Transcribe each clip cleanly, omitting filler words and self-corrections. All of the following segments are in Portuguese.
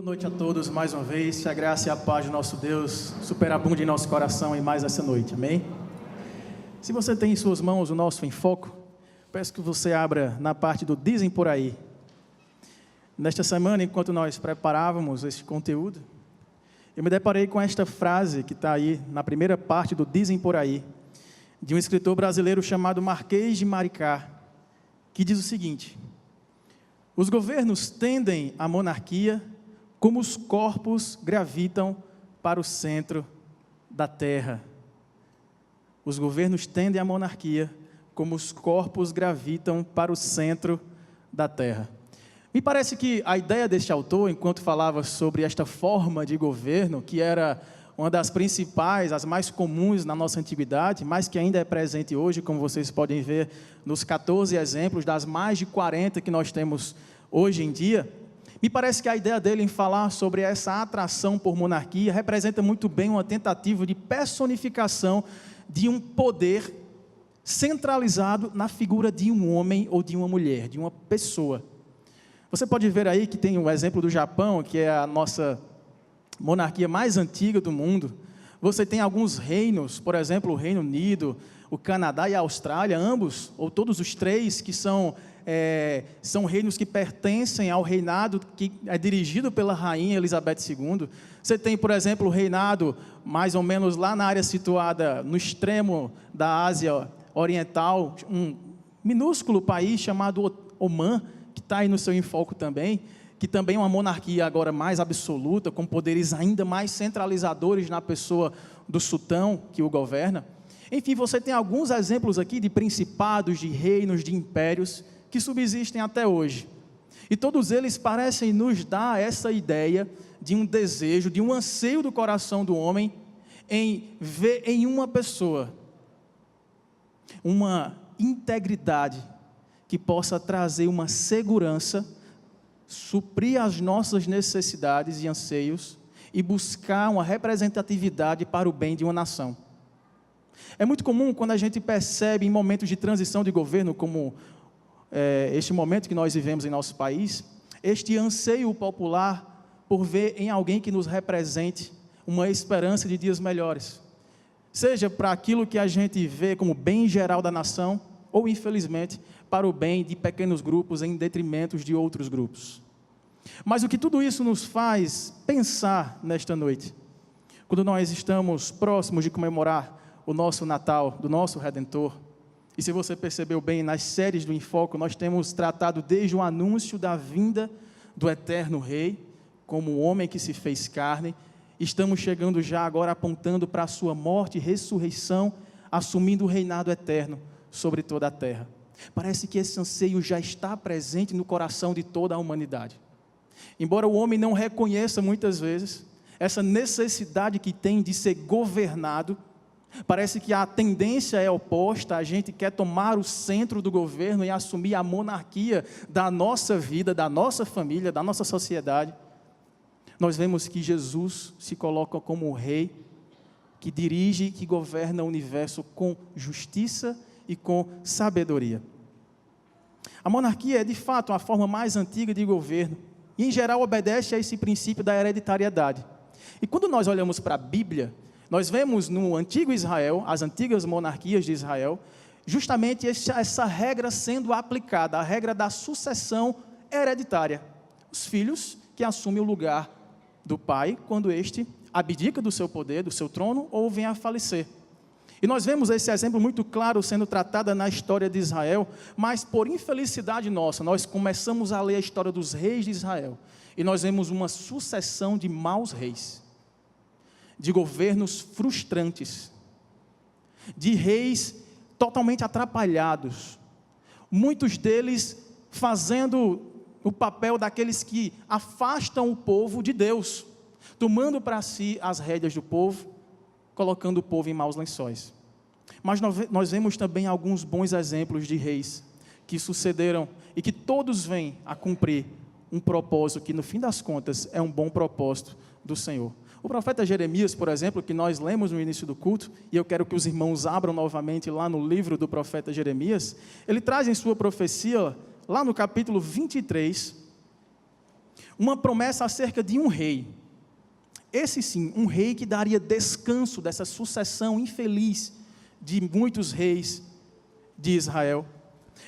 Boa noite a todos mais uma vez, que a graça e a paz de nosso Deus superabunde em nosso coração e mais essa noite, amém? Se você tem em suas mãos o nosso Em Foco, peço que você abra na parte do Dizem Por Aí. Nesta semana, enquanto nós preparávamos este conteúdo, eu me deparei com esta frase que está aí na primeira parte do Dizem Por Aí, de um escritor brasileiro chamado Marquês de Maricá, que diz o seguinte: os governos tendem à monarquia como os corpos gravitam para o centro da terra. Os governos tendem à monarquia como os corpos gravitam para o centro da terra. Me parece que a ideia deste autor, enquanto falava sobre esta forma de governo, que era uma das principais, as mais comuns na nossa antiguidade, mas que ainda é presente hoje, como vocês podem ver nos 14 exemplos das mais de 40 que nós temos hoje em dia, me parece que a ideia dele em falar sobre essa atração por monarquia representa muito bem uma tentativa de personificação de um poder centralizado na figura de um homem ou de uma mulher, de uma pessoa. Você pode ver aí que tem o exemplo do Japão, que é a nossa monarquia mais antiga do mundo. Você tem alguns reinos, por exemplo, o Reino Unido, o Canadá e a Austrália, ambos, ou todos os três, que são reinos que pertencem ao reinado que é dirigido pela rainha Elizabeth II. Você tem, por exemplo, o reinado mais ou menos lá na área situada no extremo da Ásia Oriental, um minúsculo país chamado Omã, que está aí no seu enfoque também, que também é uma monarquia agora mais absoluta, com poderes ainda mais centralizadores na pessoa do sultão que o governa. Enfim, você tem alguns exemplos aqui de principados, de reinos, de impérios, que subsistem até hoje. E todos eles parecem nos dar essa ideia de um desejo, de um anseio do coração do homem em ver em uma pessoa uma integridade que possa trazer uma segurança, suprir as nossas necessidades e anseios e buscar uma representatividade para o bem de uma nação. É muito comum quando a gente percebe em momentos de transição de governo, como este momento que nós vivemos em nosso país, este anseio popular por ver em alguém que nos represente uma esperança de dias melhores, seja para aquilo que a gente vê como bem geral da nação, ou infelizmente para o bem de pequenos grupos em detrimento de outros grupos. Mas o que tudo isso nos faz pensar nesta noite, quando nós estamos próximos de comemorar o nosso Natal, do nosso Redentor. E se você percebeu bem, nas séries do Enfoco, nós temos tratado desde o anúncio da vinda do eterno Rei, como o homem que se fez carne. Estamos chegando já agora apontando para a sua morte e ressurreição, assumindo o reinado eterno sobre toda a terra. Parece que esse anseio já está presente no coração de toda a humanidade. Embora o homem não reconheça muitas vezes essa necessidade que tem de ser governado, parece que a tendência é oposta. A gente quer tomar o centro do governo e assumir a monarquia da nossa vida, da nossa família, da nossa sociedade. Nós vemos que Jesus se coloca como o rei que dirige, que governa o universo com justiça e com sabedoria. A monarquia é de fato a forma mais antiga de governo e em geral obedece a esse princípio da hereditariedade. E quando nós olhamos para a Bíblia, nós vemos no antigo Israel, as antigas monarquias de Israel, justamente essa regra sendo aplicada, a regra da sucessão hereditária. Os filhos que assumem o lugar do pai quando este abdica do seu poder, do seu trono, ou vem a falecer. E nós vemos esse exemplo muito claro sendo tratado na história de Israel, mas por infelicidade nossa, nós começamos a ler a história dos reis de Israel, e nós vemos uma sucessão de maus reis, de governos frustrantes, de reis totalmente atrapalhados, muitos deles fazendo o papel daqueles que afastam o povo de Deus, tomando para si as rédeas do povo, colocando o povo em maus lençóis. Mas nós vemos também alguns bons exemplos de reis que sucederam e que todos vêm a cumprir um propósito que no fim das contas é um bom propósito do Senhor. O profeta Jeremias, por exemplo, que nós lemos no início do culto, e eu quero que os irmãos abram novamente lá no livro do profeta Jeremias, ele traz em sua profecia, lá no capítulo 23, uma promessa acerca de um rei. Esse sim, um rei que daria descanso dessa sucessão infeliz de muitos reis de Israel.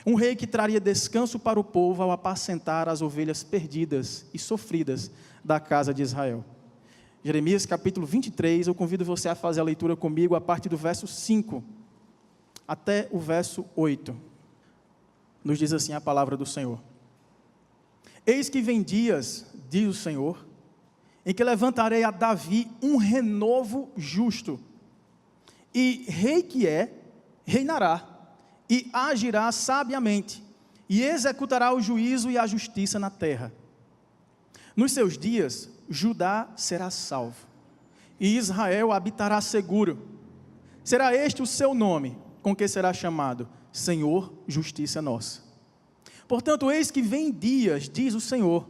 Um rei que traria descanso para o povo ao apacentar as ovelhas perdidas e sofridas da casa de Israel. Jeremias capítulo 23, eu convido você a fazer a leitura comigo a partir do verso 5 até o verso 8. Nos diz assim a palavra do Senhor. Eis que vem dias, diz o Senhor, em que levantarei a Davi um renovo justo, e rei que é, reinará, e agirá sabiamente, e executará o juízo e a justiça na terra. Nos seus dias, Judá será salvo, e Israel habitará seguro. Será este o seu nome, com que será chamado Senhor, Justiça Nossa. Portanto, eis que vem dias, diz o Senhor,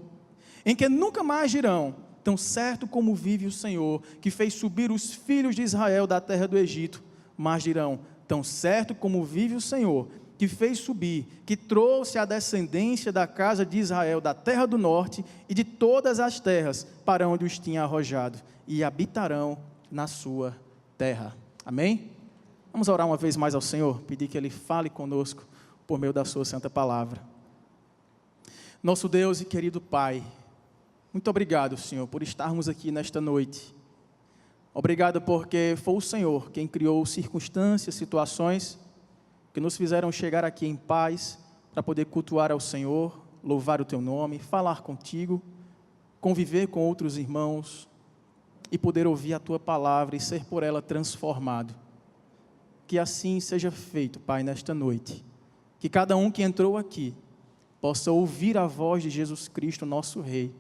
em que nunca mais dirão, tão certo como vive o Senhor, que fez subir os filhos de Israel da terra do Egito, mas dirão, tão certo como vive o Senhor, que fez subir, que trouxe a descendência da casa de Israel, da terra do norte e de todas as terras, para onde os tinha arrojado, e habitarão na sua terra. Amém? Vamos orar uma vez mais ao Senhor, pedir que Ele fale conosco, por meio da sua santa palavra. Nosso Deus e querido Pai, muito obrigado, Senhor, por estarmos aqui nesta noite. Obrigado porque foi o Senhor quem criou circunstâncias, situações que nos fizeram chegar aqui em paz para poder cultuar ao Senhor, louvar o Teu nome, falar contigo, conviver com outros irmãos e poder ouvir a Tua palavra e ser por ela transformado. Que assim seja feito, Pai, nesta noite. Que cada um que entrou aqui possa ouvir a voz de Jesus Cristo, nosso Rei,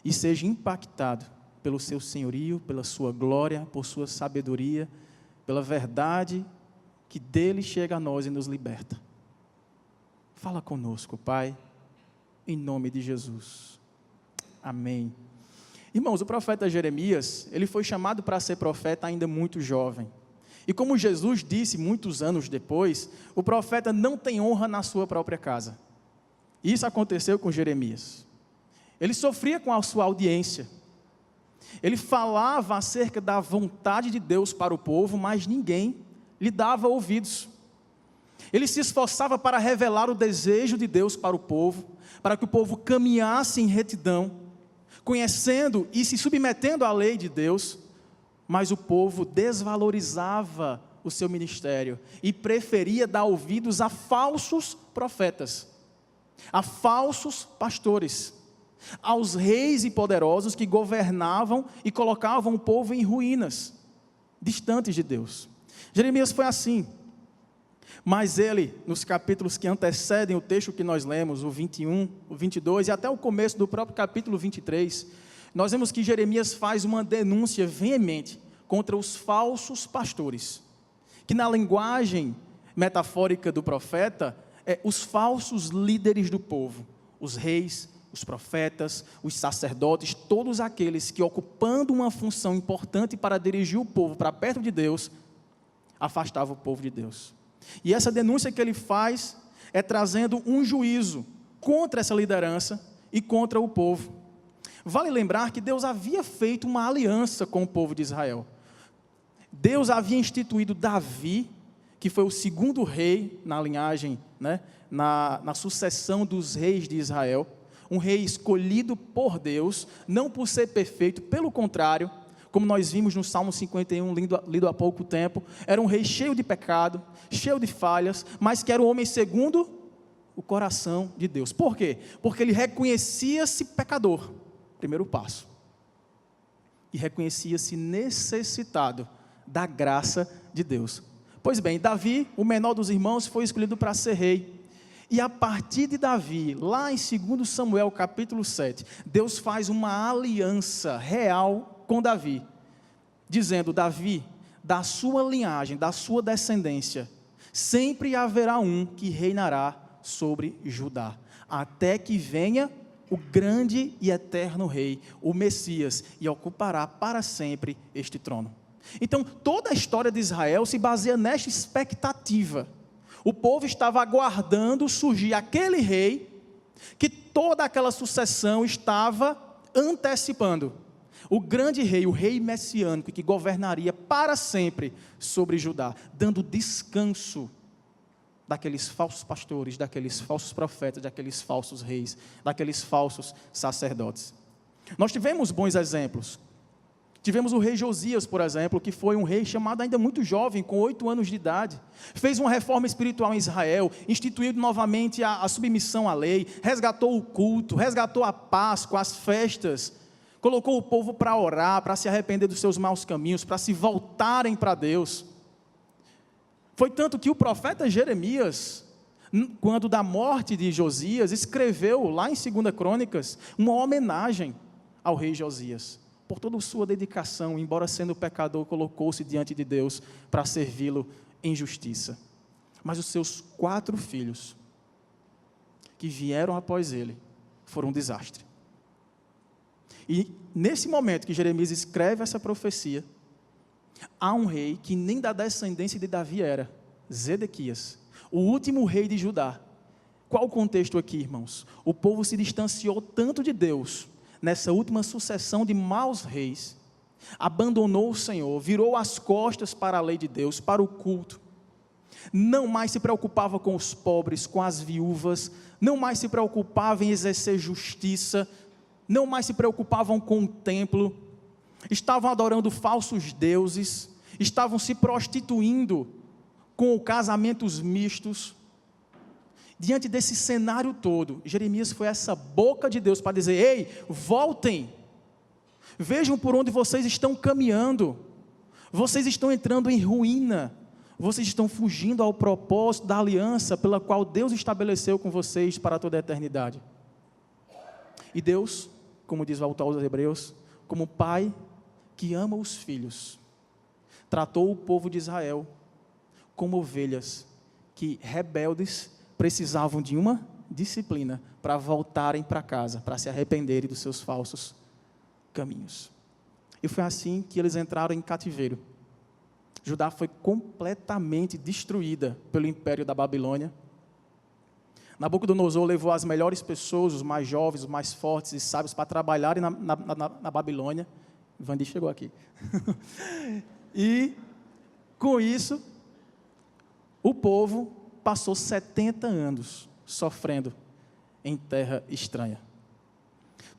e seja impactado pelo seu senhorio, pela sua glória, por sua sabedoria, pela verdade que dele chega a nós e nos liberta. Fala conosco, Pai, em nome de Jesus. Amém. Irmãos, o profeta Jeremias, ele foi chamado para ser profeta ainda muito jovem. E como Jesus disse muitos anos depois, o profeta não tem honra na sua própria casa. Isso aconteceu com Jeremias. Ele sofria com a sua audiência. Ele falava acerca da vontade de Deus para o povo, mas ninguém lhe dava ouvidos. Ele se esforçava para revelar o desejo de Deus para o povo, para que o povo caminhasse em retidão, conhecendo e se submetendo à lei de Deus, mas o povo desvalorizava o seu ministério e preferia dar ouvidos a falsos profetas, a falsos pastores, aos reis e poderosos que governavam e colocavam o povo em ruínas, distantes de Deus. Jeremias foi assim, mas ele, nos capítulos que antecedem o texto que nós lemos, o 21, o 22 e até o começo do próprio capítulo 23, nós vemos que Jeremias faz uma denúncia veemente contra os falsos pastores, que na linguagem metafórica do profeta, os falsos líderes do povo, os reis, os profetas, os sacerdotes, todos aqueles que ocupando uma função importante para dirigir o povo para perto de Deus, afastavam o povo de Deus. E essa denúncia que ele faz é trazendo um juízo contra essa liderança e contra o povo. Vale lembrar que Deus havia feito uma aliança com o povo de Israel. Deus havia instituído Davi, que foi o segundo rei na linhagem, na sucessão dos reis de Israel, um rei escolhido por Deus, não por ser perfeito, pelo contrário, como nós vimos no Salmo 51, lido há pouco tempo, era um rei cheio de pecado, cheio de falhas, mas que era um homem segundo o coração de Deus. Por quê? Porque ele reconhecia-se pecador, primeiro passo, e reconhecia-se necessitado da graça de Deus. Pois bem, Davi, o menor dos irmãos, foi escolhido para ser rei. E a partir de Davi, lá em 2 Samuel capítulo 7, Deus faz uma aliança real com Davi, dizendo: Davi, da sua linhagem, da sua descendência, sempre haverá um que reinará sobre Judá, até que venha o grande e eterno rei, o Messias, e ocupará para sempre este trono. Então, toda a história de Israel se baseia nesta expectativa. O povo estava aguardando surgir aquele rei que toda aquela sucessão estava antecipando o grande rei, o rei messiânico, que governaria para sempre sobre Judá, dando descanso daqueles falsos pastores, daqueles falsos profetas, daqueles falsos reis, daqueles falsos sacerdotes. Nós tivemos bons exemplos. Tivemos o rei Josias, por exemplo, que foi um rei chamado ainda muito jovem, com 8 anos de idade. Fez uma reforma espiritual em Israel, instituiu novamente a submissão à lei, resgatou o culto, resgatou a Páscoa, as festas, colocou o povo para orar, para se arrepender dos seus maus caminhos, para se voltarem para Deus. Foi tanto que o profeta Jeremias, quando da morte de Josias, escreveu lá em 2 Crônicas, uma homenagem ao rei Josias, por toda a sua dedicação, embora sendo pecador, colocou-se diante de Deus para servi-lo em justiça. Mas os seus 4 filhos, que vieram após ele, foram um desastre. E nesse momento que Jeremias escreve essa profecia, há um rei que nem da descendência de Davi era, Zedequias, o último rei de Judá. Qual o contexto aqui, irmãos? O povo se distanciou tanto de Deus, nessa última sucessão de maus reis, abandonou o Senhor, virou as costas para a lei de Deus, para o culto, não mais se preocupava com os pobres, com as viúvas, não mais se preocupava em exercer justiça, não mais se preocupavam com o templo, estavam adorando falsos deuses, estavam se prostituindo com casamentos mistos. Diante desse cenário todo, Jeremias foi essa boca de Deus para dizer: ei, voltem, vejam por onde vocês estão caminhando, vocês estão entrando em ruína, vocês estão fugindo ao propósito da aliança pela qual Deus estabeleceu com vocês para toda a eternidade. E Deus, como diz o autor aos Hebreus, como pai que ama os filhos, tratou o povo de Israel como ovelhas que, rebeldes, precisavam de uma disciplina para voltarem para casa, para se arrependerem dos seus falsos caminhos. E foi assim que eles entraram em cativeiro. Judá foi completamente destruída pelo império da Babilônia. Nabucodonosor levou as melhores pessoas, os mais jovens, os mais fortes e sábios, para trabalharem na Babilônia. Vandi chegou aqui. E, com isso, o povo passou 70 anos sofrendo em terra estranha.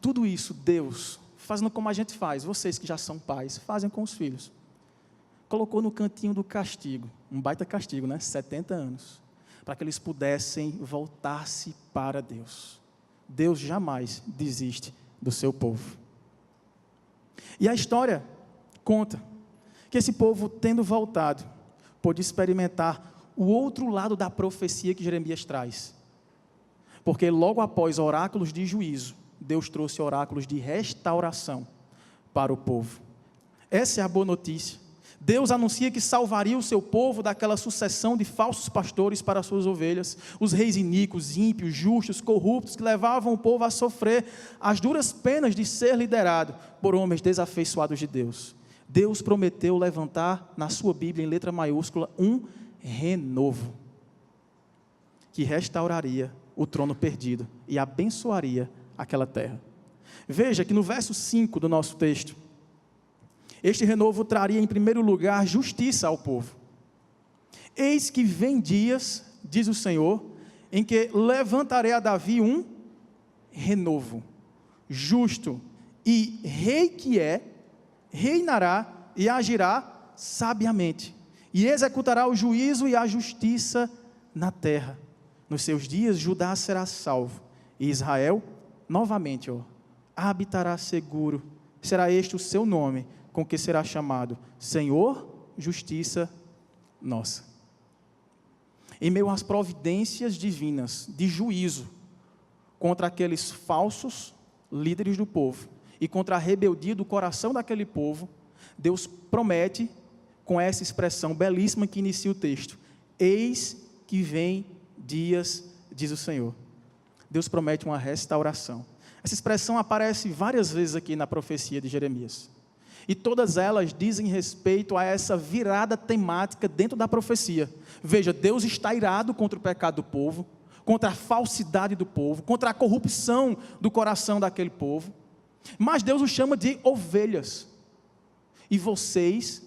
Tudo isso, Deus, fazendo como a gente faz, vocês que já são pais, fazem com os filhos. Colocou no cantinho do castigo, um baita castigo, né? 70 anos, para que eles pudessem voltar-se para Deus. Deus jamais desiste do seu povo. E a história conta que esse povo, tendo voltado, pôde experimentar o outro lado da profecia que Jeremias traz. Porque logo após oráculos de juízo, Deus trouxe oráculos de restauração para o povo. Essa é a boa notícia. Deus anuncia que salvaria o seu povo daquela sucessão de falsos pastores para as suas ovelhas, os reis iníquos, ímpios, justos, corruptos, que levavam o povo a sofrer as duras penas de ser liderado por homens desafeiçoados de Deus. Deus prometeu levantar na sua Bíblia, em letra maiúscula, um renovo, que restauraria o trono perdido e abençoaria aquela terra. Veja que no verso 5 do nosso texto, este renovo traria em primeiro lugar justiça ao povo. Eis que vem dias, diz o Senhor, em que levantarei a Davi um renovo, justo, e rei que é, reinará e agirá sabiamente, e executará o juízo e a justiça na terra. Nos seus dias Judá será salvo, e Israel, novamente, habitará seguro. Será este o seu nome, com que será chamado Senhor, Justiça Nossa. Em meio às providências divinas de juízo contra aqueles falsos líderes do povo e contra a rebeldia do coração daquele povo, Deus promete, com essa expressão belíssima que inicia o texto: eis que vem dias, diz o Senhor. Deus promete uma restauração. Essa expressão aparece várias vezes aqui na profecia de Jeremias. E todas elas dizem respeito a essa virada temática dentro da profecia. Veja, Deus está irado contra o pecado do povo, contra a falsidade do povo, contra a corrupção do coração daquele povo. Mas Deus os chama de ovelhas. E vocês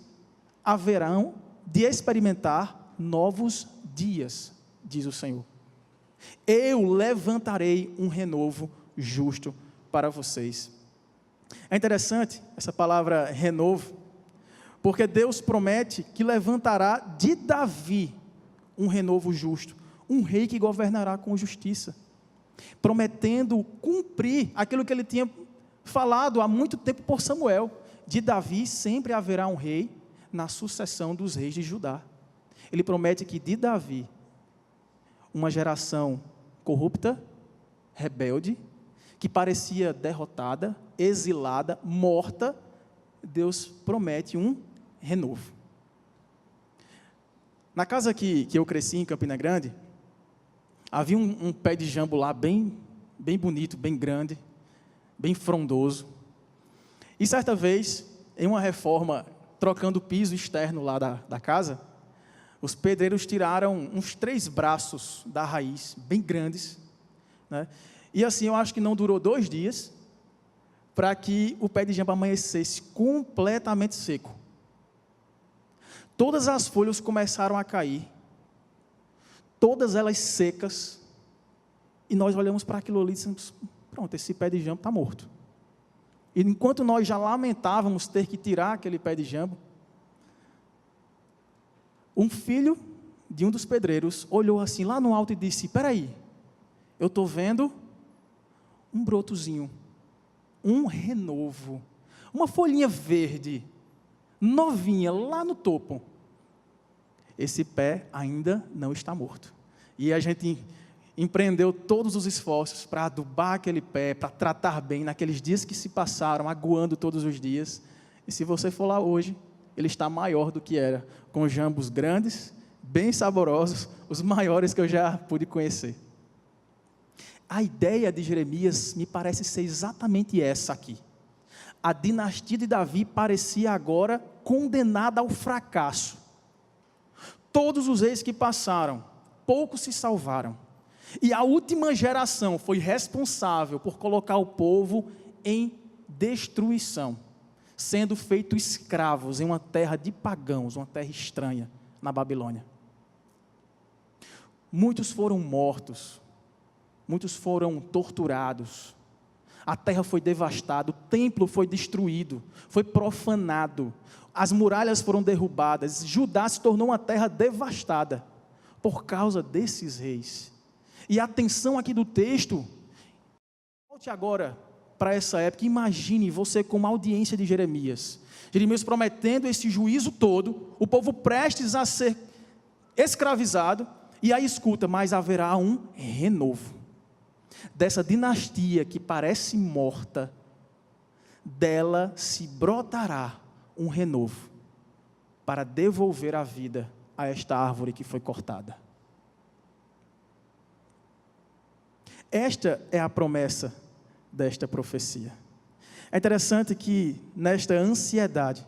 haverão de experimentar novos dias, diz o Senhor. Eu levantarei um renovo justo para vocês. É interessante essa palavra renovo, porque Deus promete que levantará de Davi um renovo justo, um rei que governará com justiça, prometendo cumprir aquilo que ele tinha falado há muito tempo por Samuel. De Davi sempre haverá um rei na sucessão dos reis de Judá. Ele promete que de Davi, uma geração corrupta, rebelde, que parecia derrotada, exilada, morta, Deus promete um renovo. Na casa que eu cresci, em Campina Grande, havia um pé de jambo lá bem bonito, bem grande, bem frondoso. E certa vez, em uma reforma, trocando o piso externo lá da casa, os pedreiros tiraram uns 3 braços da raiz, bem grandes, né? E assim, eu acho que não durou 2 dias, para que o pé de jambo amanhecesse completamente seco. Todas as folhas começaram a cair, todas elas secas, e nós olhamos para aquilo ali e dissemos, pronto, esse pé de jambo está morto. E enquanto nós já lamentávamos ter que tirar aquele pé de jambo, um filho de um dos pedreiros olhou assim lá no alto e disse, espera aí, eu estou vendo um brotozinho, um renovo, uma folhinha verde, novinha, lá no topo. Esse pé ainda não está morto. E a gente empreendeu todos os esforços para adubar aquele pé, para tratar bem naqueles dias que se passaram, aguando todos os dias. E se você for lá hoje, ele está maior do que era, com jambos grandes, bem saborosos, os maiores que eu já pude conhecer. A ideia de Jeremias me parece ser exatamente essa aqui. A dinastia de Davi parecia agora condenada ao fracasso. Todos os reis que passaram, poucos se salvaram. E a última geração foi responsável por colocar o povo em destruição, sendo feitos escravos em uma terra de pagãos, uma terra estranha, na Babilônia. Muitos foram mortos, muitos foram torturados, a terra foi devastada, o templo foi destruído, foi profanado, as muralhas foram derrubadas, Judá se tornou uma terra devastada, por causa desses reis. E a atenção aqui do texto, volte agora para essa época, imagine você como audiência de Jeremias prometendo esse juízo todo, o povo prestes a ser escravizado, e aí escuta, mas haverá um renovo, dessa dinastia que parece morta, dela se brotará um renovo, para devolver a vida a esta árvore que foi cortada. Esta é a promessa desta profecia. É interessante que nesta ansiedade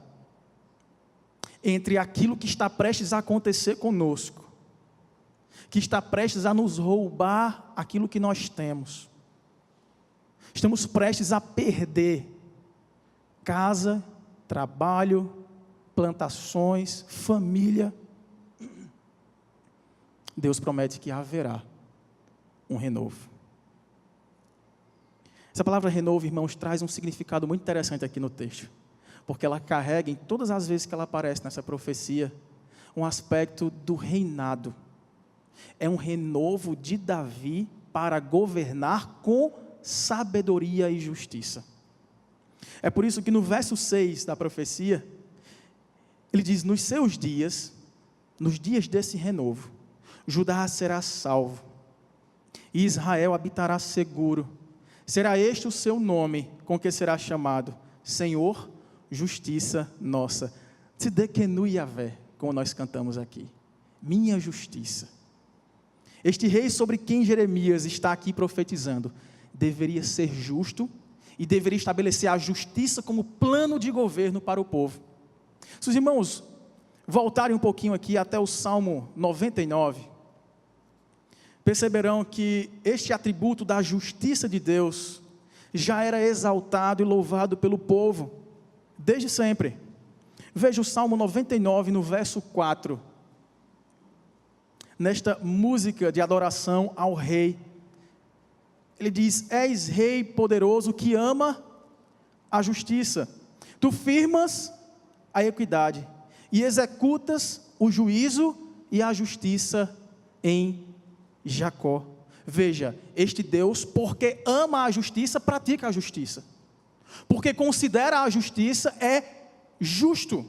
entre aquilo que está prestes a acontecer conosco, que está prestes a nos roubar aquilo que nós temos, estamos prestes a perder casa, trabalho, plantações, família. Deus promete que haverá um renovo. Essa palavra renovo, irmãos, traz um significado muito interessante aqui no texto, porque ela carrega em todas as vezes que ela aparece nessa profecia, um aspecto do reinado. É um renovo de Davi para governar com sabedoria e justiça. É por isso que no verso 6 da profecia, ele diz, nos seus dias, nos dias desse renovo, Judá será salvo, e Israel habitará seguro. Será este o seu nome, com que será chamado Senhor, Justiça Nossa. Tzedekenu Yahvé, como nós cantamos aqui. Minha justiça. Este rei sobre quem Jeremias está aqui profetizando, deveria ser justo e deveria estabelecer a justiça como plano de governo para o povo. Se os irmãos voltarem um pouquinho aqui até o Salmo 99, perceberão que este atributo da justiça de Deus já era exaltado e louvado pelo povo, desde sempre. Veja o Salmo 99, no verso 4. Nesta música de adoração ao rei, ele diz: és rei poderoso que ama a justiça. Tu firmas a equidade e executas o juízo e a justiça em Jacó. Veja, este Deus, porque ama a justiça, pratica a justiça. Porque considera a justiça é justo.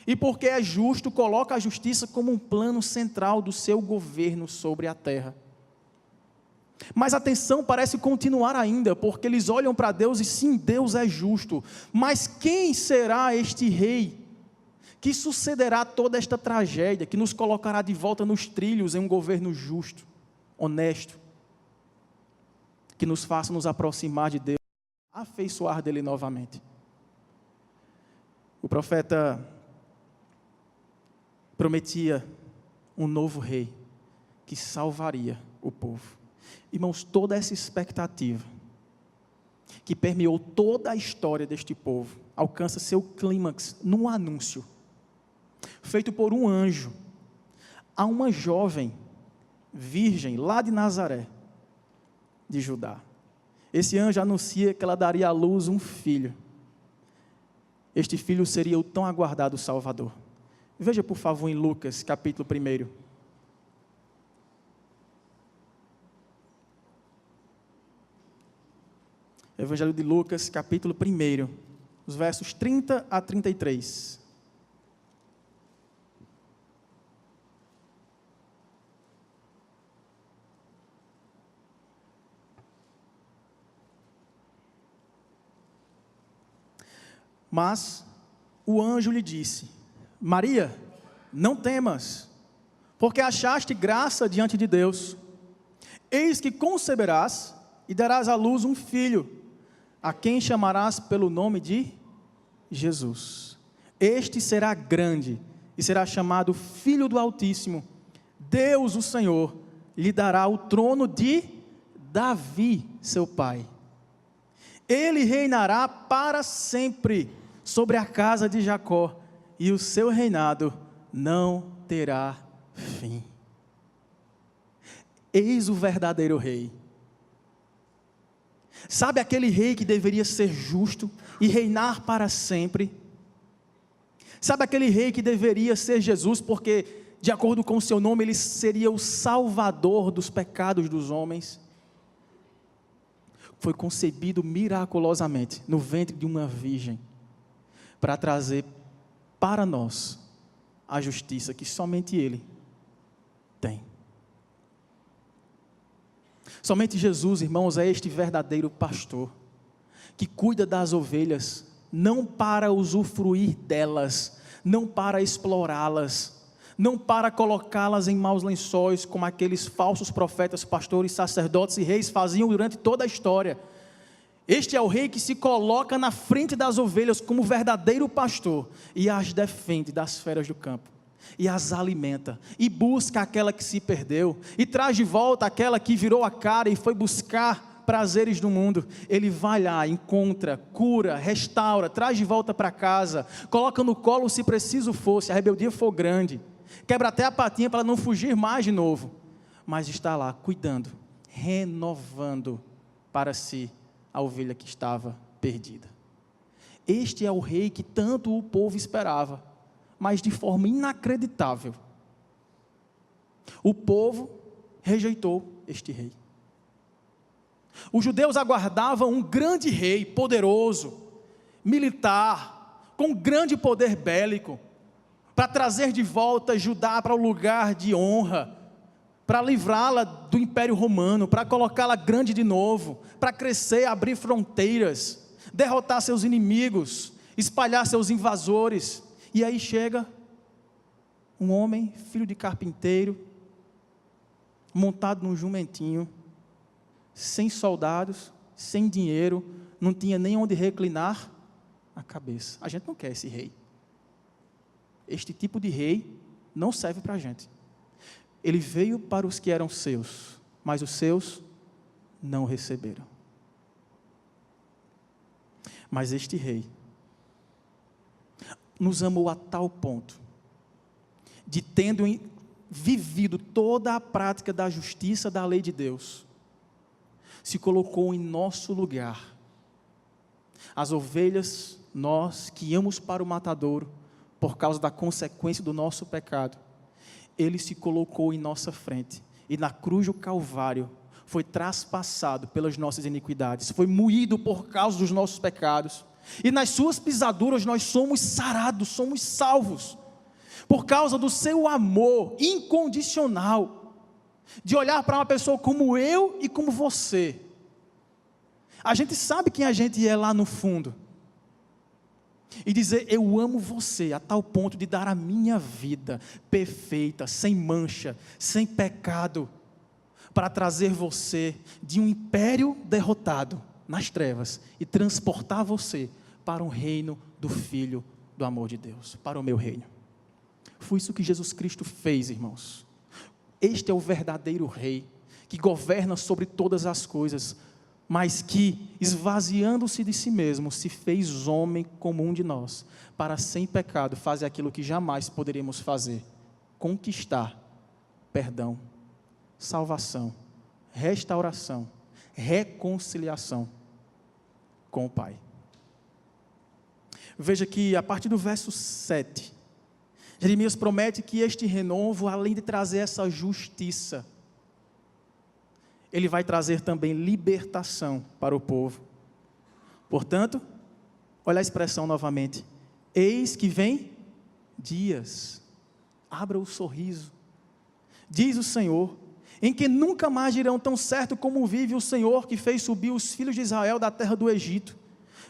E porque é justo, coloca a justiça como um plano central do seu governo sobre a terra. Mas a tensão parece continuar ainda, porque eles olham para Deus e sim, Deus é justo. Mas quem será este rei que sucederá toda esta tragédia, que nos colocará de volta nos trilhos em um governo justo, honesto, que nos faça nos aproximar de Deus, afeiçoar dele novamente? O profeta prometia um novo rei que salvaria o povo. Irmãos, toda essa expectativa que permeou toda a história deste povo alcança seu clímax num anúncio feito por um anjo a uma jovem virgem lá de Nazaré, de Judá. Esse anjo anuncia que ela daria à luz um filho. Este filho seria o tão aguardado Salvador. Veja, por favor, em Lucas, capítulo 1. Evangelho de Lucas, capítulo 1, os versos 30 a 33. Mas o anjo lhe disse: Maria, não temas, porque achaste graça diante de Deus. Eis que conceberás e darás à luz um filho, a quem chamarás pelo nome de Jesus. Este será grande e será chamado Filho do Altíssimo. Deus, o Senhor, lhe dará o trono de Davi, seu pai. Ele reinará para sempre sobre a casa de Jacó, e o seu reinado não terá fim. Eis o verdadeiro rei. Sabe aquele rei que deveria ser justo e reinar para sempre? Sabe aquele rei que deveria ser Jesus, porque, de acordo com o seu nome, ele seria o salvador dos pecados dos homens? Foi concebido miraculosamente no ventre de uma virgem, para trazer para nós a justiça que somente Ele tem. Somente Jesus, irmãos, é este verdadeiro pastor, que cuida das ovelhas, não para usufruir delas, não para explorá-las, não para colocá-las em maus lençóis, como aqueles falsos profetas, pastores, sacerdotes e reis faziam durante toda a história. Este é o rei que se coloca na frente das ovelhas como verdadeiro pastor e as defende das feras do campo, e as alimenta, e busca aquela que se perdeu, e traz de volta aquela que virou a cara e foi buscar prazeres do mundo. Ele vai lá, encontra, cura, restaura, traz de volta para casa, coloca no colo se preciso fosse, a rebeldia for grande, quebra até a patinha para não fugir mais de novo, mas está lá cuidando, renovando para si a ovelha que estava perdida. Este é o rei que tanto o povo esperava, mas de forma inacreditável, o povo rejeitou este rei. Os judeus aguardavam um grande rei, poderoso, militar, com grande poder bélico, para trazer de volta Judá para o lugar de honra, para livrá-la do Império Romano, para colocá-la grande de novo, para crescer, abrir fronteiras, derrotar seus inimigos, espalhar seus invasores. E aí chega um homem, filho de carpinteiro, montado num jumentinho, sem soldados, sem dinheiro, não tinha nem onde reclinar a cabeça. A gente não quer esse rei. Este tipo de rei não serve para a gente. Ele veio para os que eram seus, mas os seus não o receberam. Mas este rei nos amou a tal ponto, de tendo vivido toda a prática da justiça da lei de Deus, se colocou em nosso lugar. As ovelhas, nós que íamos para o matadouro, por causa da consequência do nosso pecado, Ele se colocou em nossa frente, e na cruz do Calvário, foi traspassado pelas nossas iniquidades, foi moído por causa dos nossos pecados, e nas suas pisaduras nós somos sarados, somos salvos, por causa do seu amor incondicional, de olhar para uma pessoa como eu e como você. A gente sabe quem a gente é lá no fundo, e dizer, eu amo você, a tal ponto de dar a minha vida perfeita, sem mancha, sem pecado, para trazer você de um império derrotado nas trevas e transportar você para um reino do Filho do amor de Deus, para o meu reino. Foi isso que Jesus Cristo fez, irmãos. Este é o verdadeiro rei, que governa sobre todas as coisas, mas que, esvaziando-se de si mesmo, se fez homem como um de nós, para sem pecado fazer aquilo que jamais poderíamos fazer, conquistar perdão, salvação, restauração, reconciliação com o Pai. Veja que a partir do verso 7, Jeremias promete que este renovo, além de trazer essa justiça, ele vai trazer também libertação para o povo. Portanto, olha a expressão novamente, eis que vem dias, abra o sorriso, diz o Senhor, em que nunca mais dirão tão certo como vive o Senhor que fez subir os filhos de Israel da terra do Egito,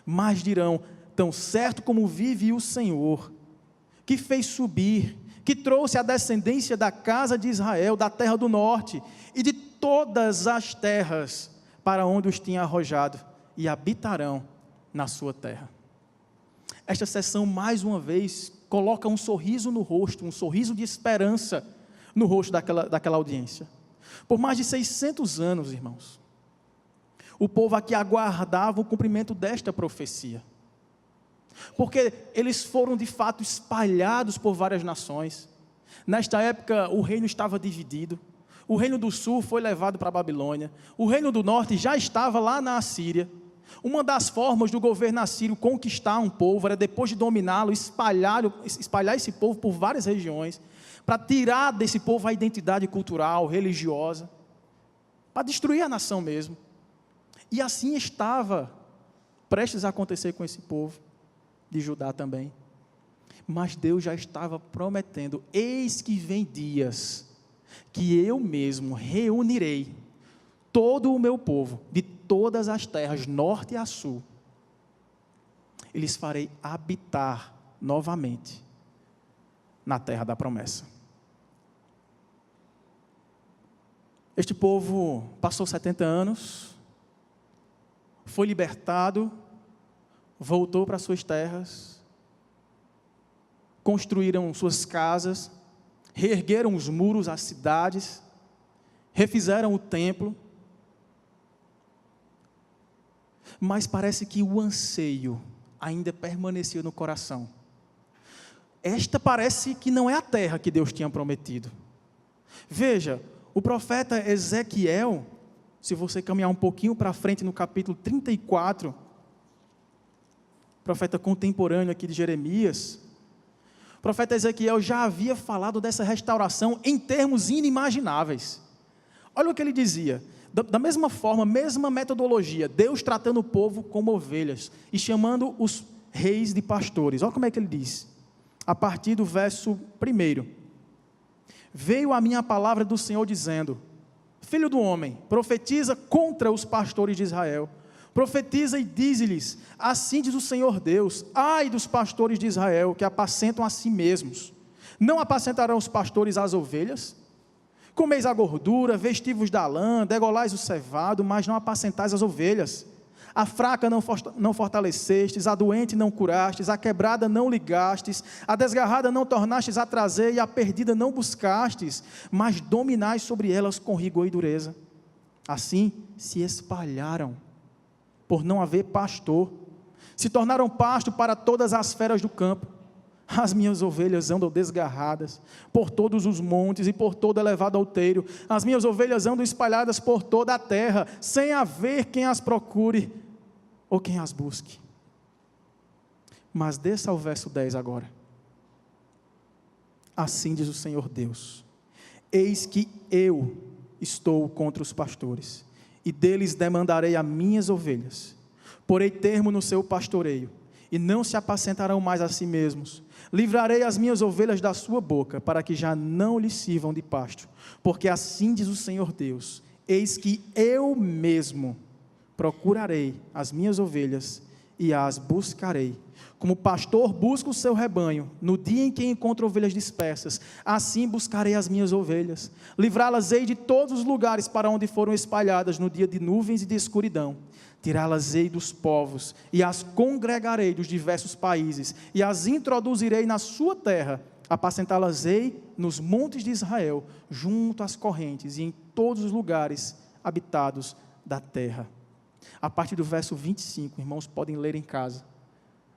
mas dirão, tão certo como vive o Senhor, que fez subir, que trouxe a descendência da casa de Israel, da terra do norte, e de todas as terras, para onde os tinha arrojado, e habitarão na sua terra. Esta sessão, mais uma vez, coloca um sorriso no rosto, um sorriso de esperança no rosto daquela audiência. Por mais de 600 anos, irmãos, o povo aqui aguardava o cumprimento desta profecia, porque eles foram de fato espalhados por várias nações. Nesta época o reino estava dividido, o reino do sul foi levado para a Babilônia, o reino do norte já estava lá na Assíria. Uma das formas do governo assírio conquistar um povo era, depois de dominá-lo, espalhar esse povo por várias regiões, para tirar desse povo a identidade cultural, religiosa, para destruir a nação mesmo. E assim estava prestes a acontecer com esse povo de Judá também. Mas Deus já estava prometendo, eis que vem dias, que eu mesmo reunirei todo o meu povo, de todas as terras, norte a sul, e lhes farei habitar novamente na terra da promessa. Este povo passou 70 anos, foi libertado, voltou para suas terras, construíram suas casas, reergueram os muros, as cidades, refizeram o templo, mas parece que o anseio ainda permanecia no coração. Esta parece que não é a terra que Deus tinha prometido. Veja, o profeta Ezequiel, se você caminhar um pouquinho para frente no capítulo 34, profeta contemporâneo aqui de Jeremias, o profeta Ezequiel já havia falado dessa restauração em termos inimagináveis. Olha o que ele dizia, da mesma forma, mesma metodologia, Deus tratando o povo como ovelhas e chamando os reis de pastores. Olha como é que ele diz, a partir do verso 1: veio a minha palavra do Senhor dizendo, filho do homem, profetiza contra os pastores de Israel, profetiza e dize-lhes, assim diz o Senhor Deus, ai dos pastores de Israel, que apacentam a si mesmos, não apacentarão os pastores as ovelhas? Comeis a gordura, vestivos da lã, degolais o cevado, mas não apacentais as ovelhas. A fraca não fortalecestes, a doente não curastes, a quebrada não ligastes, a desgarrada não tornastes a trazer, e a perdida não buscastes, mas dominais sobre elas com rigor e dureza. Assim se espalharam, por não haver pastor, se tornaram pasto para todas as feras do campo. As minhas ovelhas andam desgarradas por todos os montes e por todo elevado outeiro. As minhas ovelhas andam espalhadas por toda a terra, sem haver quem as procure ou quem as busque. Mas desça ao verso 10 agora. Assim diz o Senhor Deus: eis que eu estou contra os pastores, e deles demandarei as minhas ovelhas. Porei termo no seu pastoreio, e não se apacentarão mais a si mesmos. Livrarei as minhas ovelhas da sua boca, para que já não lhes sirvam de pasto. Porque assim diz o Senhor Deus: eis que eu mesmo procurarei as minhas ovelhas e as buscarei. Como o pastor busca o seu rebanho, no dia em que encontra ovelhas dispersas, assim buscarei as minhas ovelhas. Livrá-las-ei de todos os lugares para onde foram espalhadas no dia de nuvens e de escuridão. Tirá-las-ei dos povos, e as congregarei dos diversos países, e as introduzirei na sua terra. Apacentá-las-ei nos montes de Israel, junto às correntes, e em todos os lugares habitados da terra. A partir do verso 25, irmãos, podem ler em casa,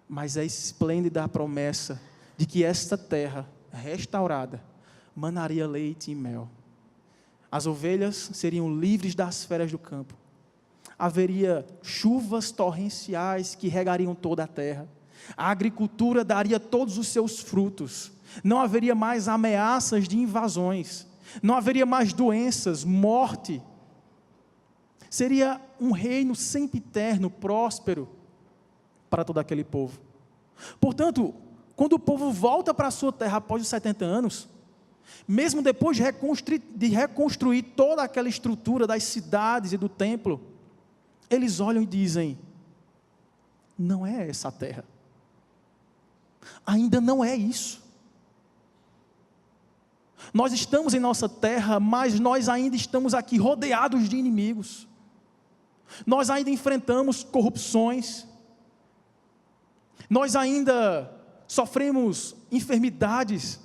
mas é esplêndida a promessa de que esta terra restaurada manaria leite e mel. As ovelhas seriam livres das feras do campo. Haveria chuvas torrenciais que regariam toda a terra. A agricultura daria todos os seus frutos. Não haveria mais ameaças de invasões. Não haveria mais doenças, morte. Seria um reino sempiterno, próspero para todo aquele povo. Portanto, quando o povo volta para a sua terra após os 70 anos, mesmo depois de reconstruir toda aquela estrutura das cidades e do templo, eles olham e dizem: não é essa a terra, ainda não é isso. Nós estamos em nossa terra, mas nós ainda estamos aqui rodeados de inimigos. Nós ainda enfrentamos corrupções, nós ainda sofremos enfermidades,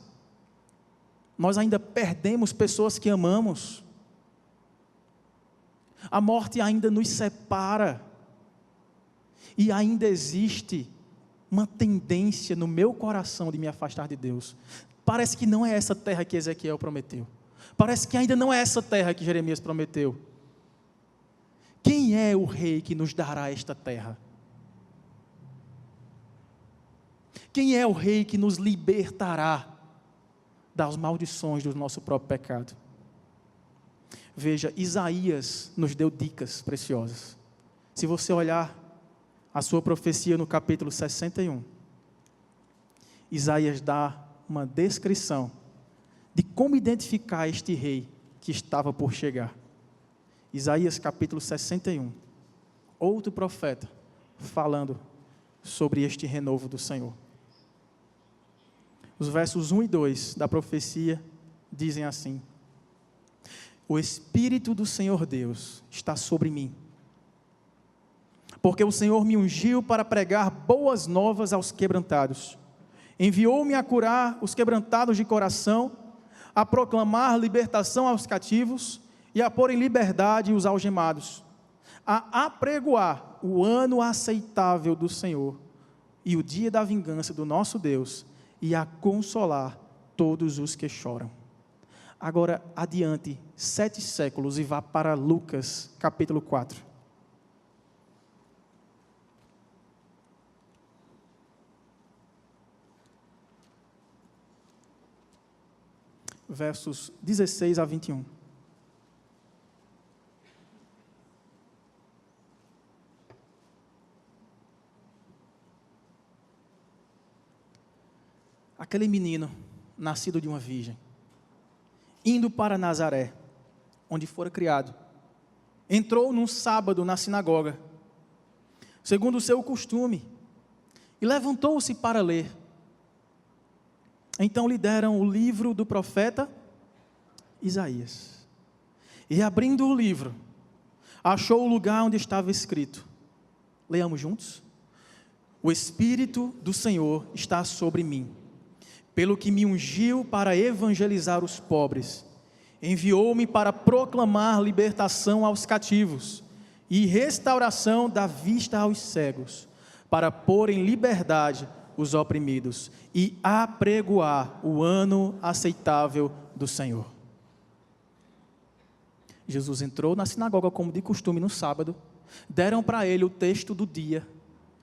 nós ainda perdemos pessoas que amamos. A morte ainda nos separa, e ainda existe uma tendência no meu coração de me afastar de Deus. Parece que não é essa terra que Ezequiel prometeu, parece que ainda não é essa terra que Jeremias prometeu. Quem é o rei que nos dará esta terra? Quem é o rei que nos libertará das maldições do nosso próprio pecado? Veja, Isaías nos deu dicas preciosas. Se você olhar a sua profecia no capítulo 61, Isaías dá uma descrição de como identificar este rei que estava por chegar. Isaías capítulo 61, outro profeta falando sobre este renovo do Senhor. Os versos 1 e 2 da profecia dizem assim: o Espírito do Senhor Deus está sobre mim, porque o Senhor me ungiu para pregar boas novas aos quebrantados, enviou-me a curar os quebrantados de coração, a proclamar libertação aos cativos e a pôr em liberdade os algemados, a apregoar o ano aceitável do Senhor e o dia da vingança do nosso Deus, e a consolar todos os que choram. Agora, adiante, 7 séculos, e vá para Lucas, capítulo 4. Versos 16 a 21. Aquele menino, nascido de uma virgem, indo para Nazaré, onde fora criado, entrou num sábado na sinagoga, segundo o seu costume, e levantou-se para ler. Então lhe deram o livro do profeta Isaías. E abrindo o livro, achou o lugar onde estava escrito: Leiamos juntos? O Espírito do Senhor está sobre mim, pelo que me ungiu para evangelizar os pobres, enviou-me para proclamar libertação aos cativos e restauração da vista aos cegos, para pôr em liberdade os oprimidos e apregoar o ano aceitável do Senhor. Jesus entrou na sinagoga como de costume no sábado, deram para ele o texto do dia.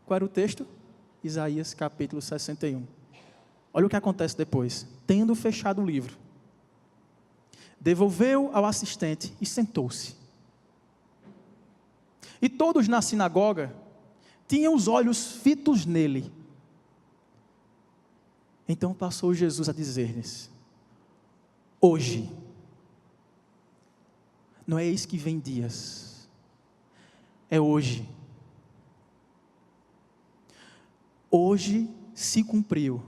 Qual era o texto? Isaías capítulo 61. Olha o que acontece depois. Tendo fechado o livro, devolveu ao assistente e sentou-se. E todos na sinagoga tinham os olhos fitos nele. Então passou Jesus a dizer-lhes: hoje, não é eis que vem dias, é hoje. Hoje se cumpriu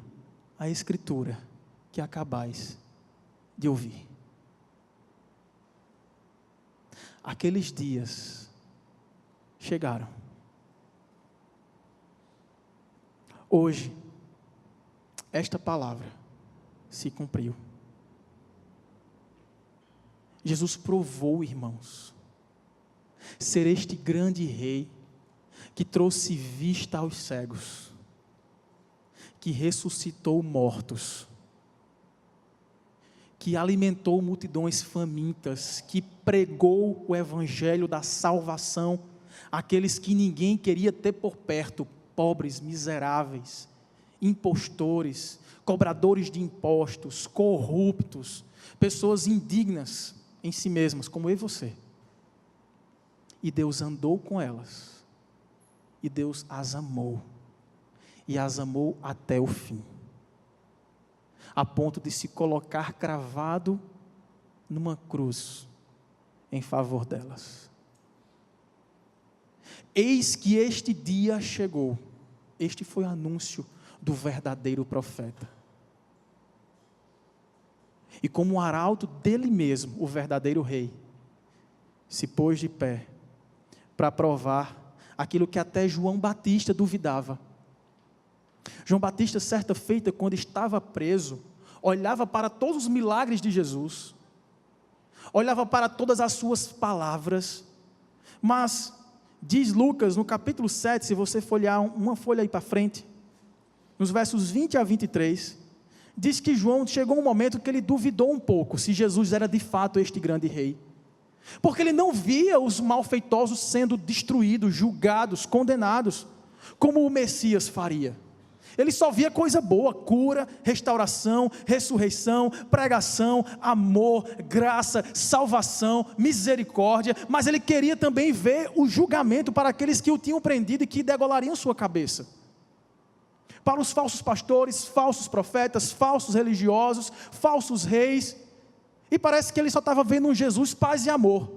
a Escritura que acabais de ouvir. Aqueles dias chegaram. Hoje, esta palavra se cumpriu. Jesus provou, irmãos, ser este grande rei que trouxe vista aos cegos, que ressuscitou mortos, que alimentou multidões famintas, que pregou o evangelho da salvação àqueles que ninguém queria ter por perto, pobres, miseráveis, impostores, cobradores de impostos, corruptos, pessoas indignas em si mesmas, como eu e você. E Deus andou com elas, e Deus as amou, e as amou até o fim, a ponto de se colocar cravado numa cruz em favor delas. Eis que este dia chegou. Este foi o anúncio do verdadeiro profeta. E como um arauto dele mesmo, o verdadeiro rei se pôs de pé para provar aquilo que até João Batista duvidava. João Batista, certa feita, quando estava preso, olhava para todos os milagres de Jesus, olhava para todas as suas palavras, mas diz Lucas no capítulo 7, se você folhear uma folha aí para frente, nos versos 20 a 23, diz que João chegou um momento que ele duvidou um pouco se Jesus era de fato este grande rei, porque ele não via os malfeitosos sendo destruídos, julgados, condenados, como o Messias faria. Ele só via coisa boa, cura, restauração, ressurreição, pregação, amor, graça, salvação, misericórdia, mas ele queria também ver o julgamento para aqueles que o tinham prendido e que degolariam sua cabeça. Para os falsos pastores, falsos profetas, falsos religiosos, falsos reis, e parece que ele só estava vendo um Jesus paz e amor,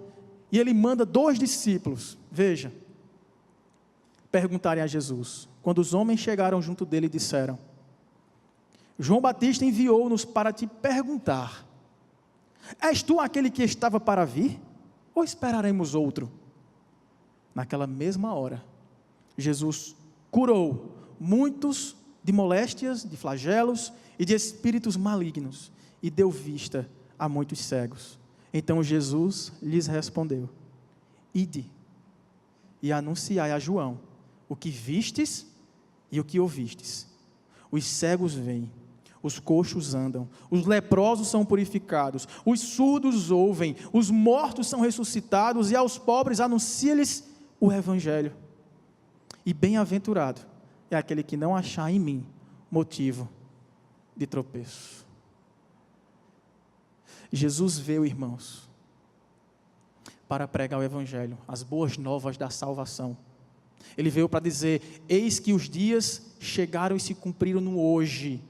e ele manda 2 discípulos, veja, perguntarem a Jesus. Quando os homens chegaram junto dele, disseram: João Batista enviou-nos para te perguntar: és tu aquele que estava para vir? Ou esperaremos outro? Naquela mesma hora, Jesus curou muitos de moléstias, de flagelos e de espíritos malignos, e deu vista a muitos cegos. Então Jesus lhes respondeu: ide e anunciai a João o que vistes e o que ouvistes. Os cegos veem, os coxos andam, os leprosos são purificados, os surdos ouvem, os mortos são ressuscitados, e aos pobres anuncia-lhes o evangelho. E bem-aventurado é aquele que não achar em mim motivo de tropeço. Jesus veio, irmãos, para pregar o evangelho, as boas novas da salvação. Ele veio para dizer: eis que os dias chegaram e se cumpriram no hoje.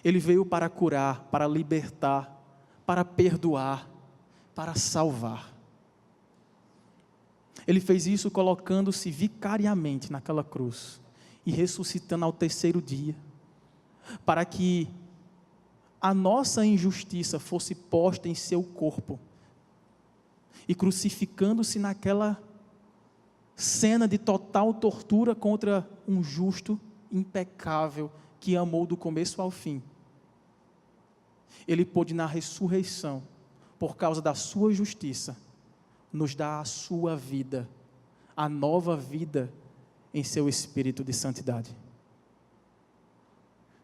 Ele veio para curar, para libertar, para perdoar, para salvar. Ele fez isso colocando-se vicariamente naquela cruz e ressuscitando ao 3º dia, para que a nossa injustiça fosse posta em seu corpo, e crucificando-se naquela cena de total tortura contra um justo impecável que amou do começo ao fim. Ele pôde na ressurreição, por causa da sua justiça, nos dar a sua vida, a nova vida em seu espírito de santidade.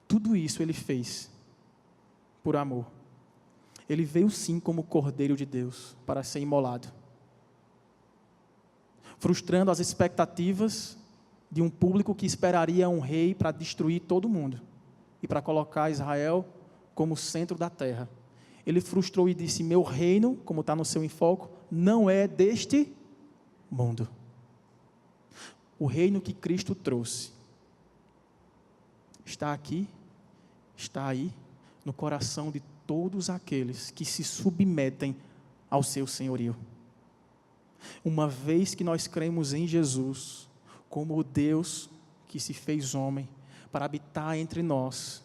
Tudo isso ele fez por amor. Ele veio sim como Cordeiro de Deus para ser imolado, frustrando as expectativas de um público que esperaria um rei para destruir todo mundo e para colocar Israel como centro da terra. Ele frustrou e disse: meu reino, como está no seu enfoque, não é deste mundo. O reino que Cristo trouxe está aqui, está aí, no coração de todos aqueles que se submetem ao seu senhorio. Uma vez que nós cremos em Jesus, como o Deus que se fez homem, para habitar entre nós,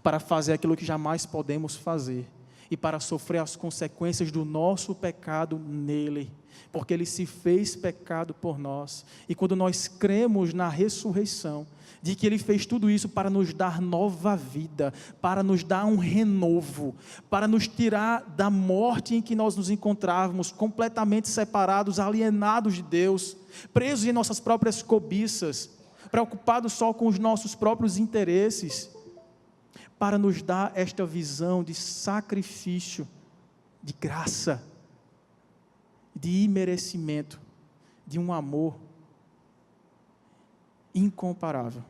para fazer aquilo que jamais podemos fazer, e para sofrer as consequências do nosso pecado nele, porque ele se fez pecado por nós. E quando nós cremos na ressurreição, de que ele fez tudo isso para nos dar nova vida, para nos dar um renovo, para nos tirar da morte em que nós nos encontrávamos, completamente separados, alienados de Deus, presos em nossas próprias cobiças, preocupados só com os nossos próprios interesses, para nos dar esta visão de sacrifício, de graça, de imerecimento, de um amor incomparável.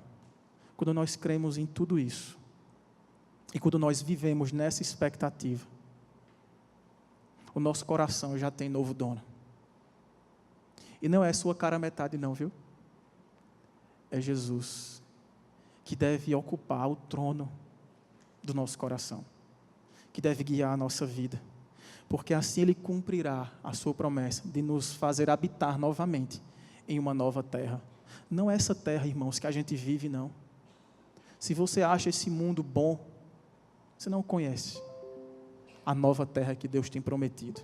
Quando nós cremos em tudo isso, e quando nós vivemos nessa expectativa, o nosso coração já tem novo dono. E não é sua cara metade não, viu? É Jesus, que deve ocupar o trono do nosso coração, que deve guiar a nossa vida, porque assim Ele cumprirá a sua promessa de nos fazer habitar novamente em uma nova terra. Não é essa terra, irmãos, que a gente vive, não. Se você acha esse mundo bom, você não conhece a nova terra que Deus tem prometido.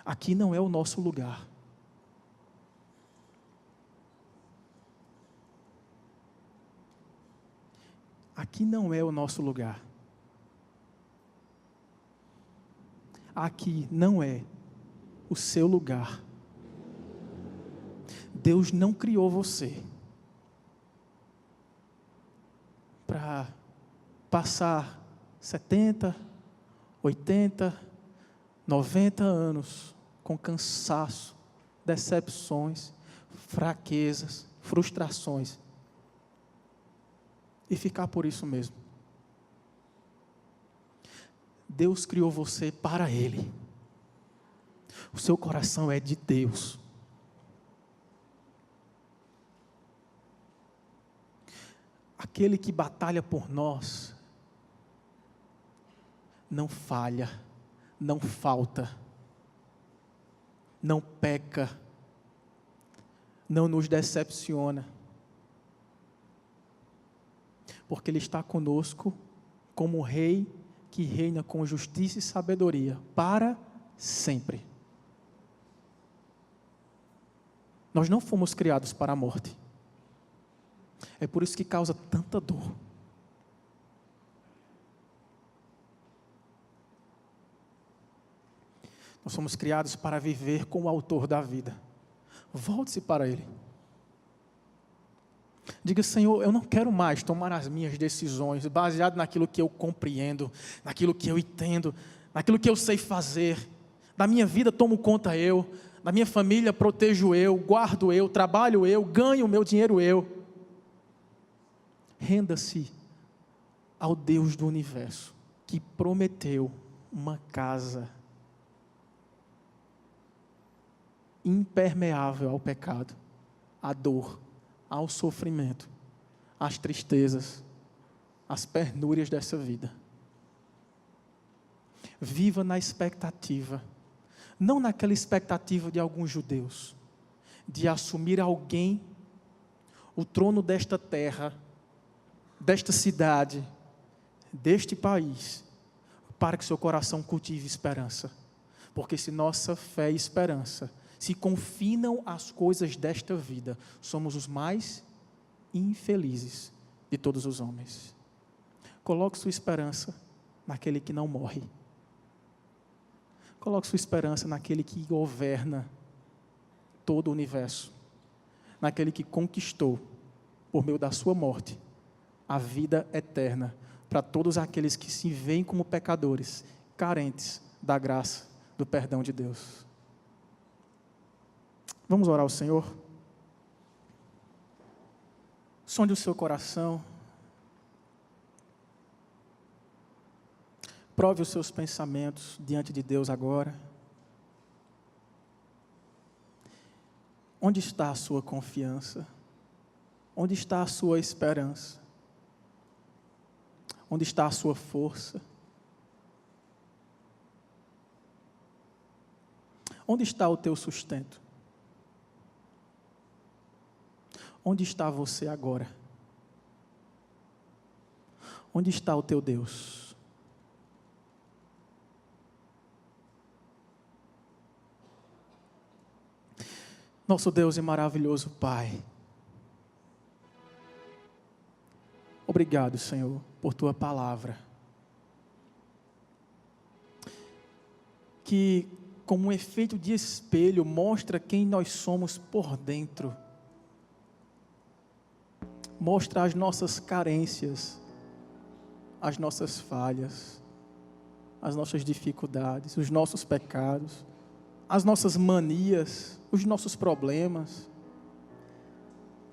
Aqui não é o nosso lugar. Aqui não é o nosso lugar. Aqui não é o seu lugar. Deus não criou você para passar 70, 80, 90 anos com cansaço, decepções, fraquezas, frustrações e ficar por isso mesmo. Deus criou você para Ele. O seu coração é de Deus. Aquele que batalha por nós não falha, não falta, não peca, não nos decepciona, porque Ele está conosco como Rei que reina com justiça e sabedoria para sempre. Nós não fomos criados para a morte. É por isso que causa tanta dor. Nós somos criados para viver com o autor da vida. Volte-se para Ele. Diga: Senhor, eu não quero mais tomar as minhas decisões baseado naquilo que eu compreendo, naquilo que eu entendo, naquilo que eu sei fazer. Da minha vida tomo conta eu, da minha família protejo eu, guardo eu, trabalho eu, ganho o meu dinheiro eu. Renda-se ao Deus do universo, que prometeu uma casa impermeável ao pecado, à dor, ao sofrimento, às tristezas, às penúrias dessa vida. Viva na expectativa, não naquela expectativa de alguns judeus, de assumir alguém o trono desta terra, desta cidade, deste país, para que seu coração cultive esperança. Porque se nossa fé e esperança se confinam às coisas desta vida, somos os mais infelizes de todos os homens. Coloque sua esperança naquele que não morre. Coloque sua esperança naquele que governa todo o universo, naquele que conquistou, por meio da sua morte, a vida eterna para todos aqueles que se veem como pecadores, carentes da graça, do perdão de Deus. Vamos orar ao Senhor? Sonde o seu coração. Prove os seus pensamentos diante de Deus agora. Onde está a sua confiança? Onde está a sua esperança? Onde está a sua força? Onde está o teu sustento? Onde está você agora? Onde está o teu Deus? Nosso Deus e maravilhoso Pai, obrigado, Senhor, por Tua palavra, que, como um efeito de espelho, mostra quem nós somos por dentro, mostra as nossas carências, as nossas falhas, as nossas dificuldades, os nossos pecados, as nossas manias, os nossos problemas.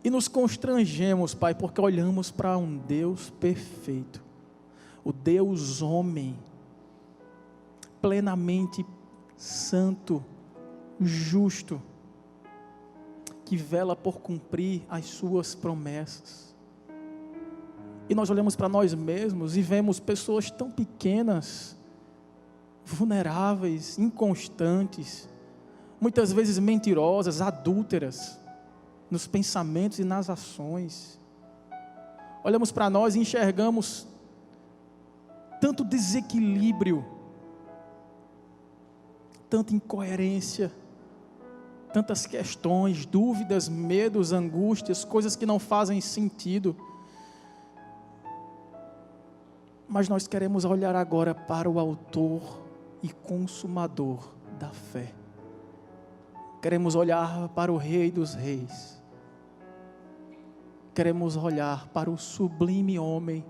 E nos constrangemos, Pai, porque olhamos para um Deus perfeito, o Deus homem, plenamente santo, justo, que vela por cumprir as suas promessas. E nós olhamos para nós mesmos e vemos pessoas tão pequenas, vulneráveis, inconstantes, muitas vezes mentirosas, adúlteras, nos pensamentos e nas ações. Olhamos para nós e enxergamos tanto desequilíbrio, tanta incoerência, tantas questões, dúvidas, medos, angústias, coisas que não fazem sentido. Mas nós queremos olhar agora para o autor e consumador da fé. Queremos olhar para o Rei dos Reis. Queremos olhar para o sublime homem,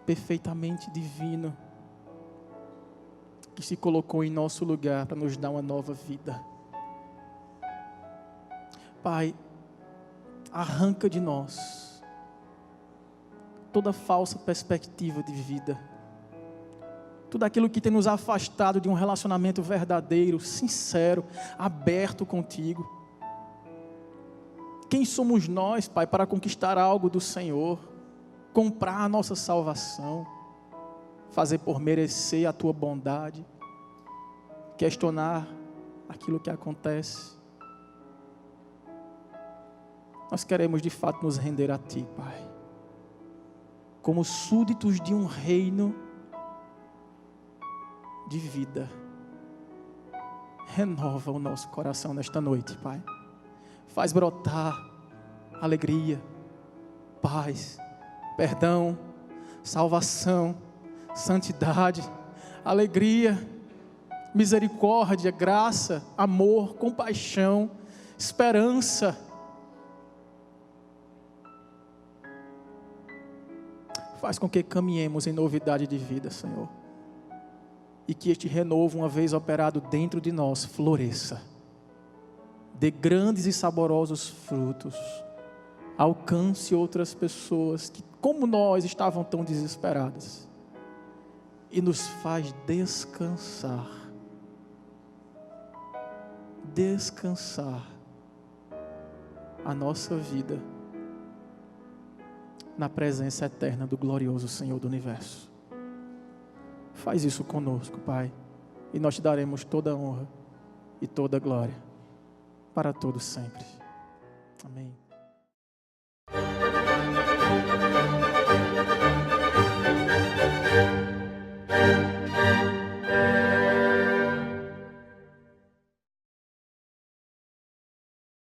perfeitamente divino, que se colocou em nosso lugar para nos dar uma nova vida. Pai, arranca de nós toda falsa perspectiva de vida, tudo aquilo que tem nos afastado de um relacionamento verdadeiro, sincero, aberto contigo. Quem somos nós, Pai, para conquistar algo do Senhor, comprar a nossa salvação, fazer por merecer a Tua bondade, questionar aquilo que acontece? Nós queremos de fato nos render a Ti, Pai, como súditos de um reino de vida. Renova o nosso coração nesta noite, Pai. Faz brotar alegria, paz, perdão, salvação, santidade, alegria, misericórdia, graça, amor, compaixão, esperança. Faz com que caminhemos em novidade de vida, Senhor. E que este renovo, uma vez operado dentro de nós, floresça. Dê grandes e saborosos frutos. Alcance outras pessoas que, como nós, estavam tão desesperadas. E nos faz descansar. Descansar a nossa vida na presença eterna do glorioso Senhor do Universo. Faz isso conosco, Pai, e nós te daremos toda a honra e toda a glória, para todos sempre.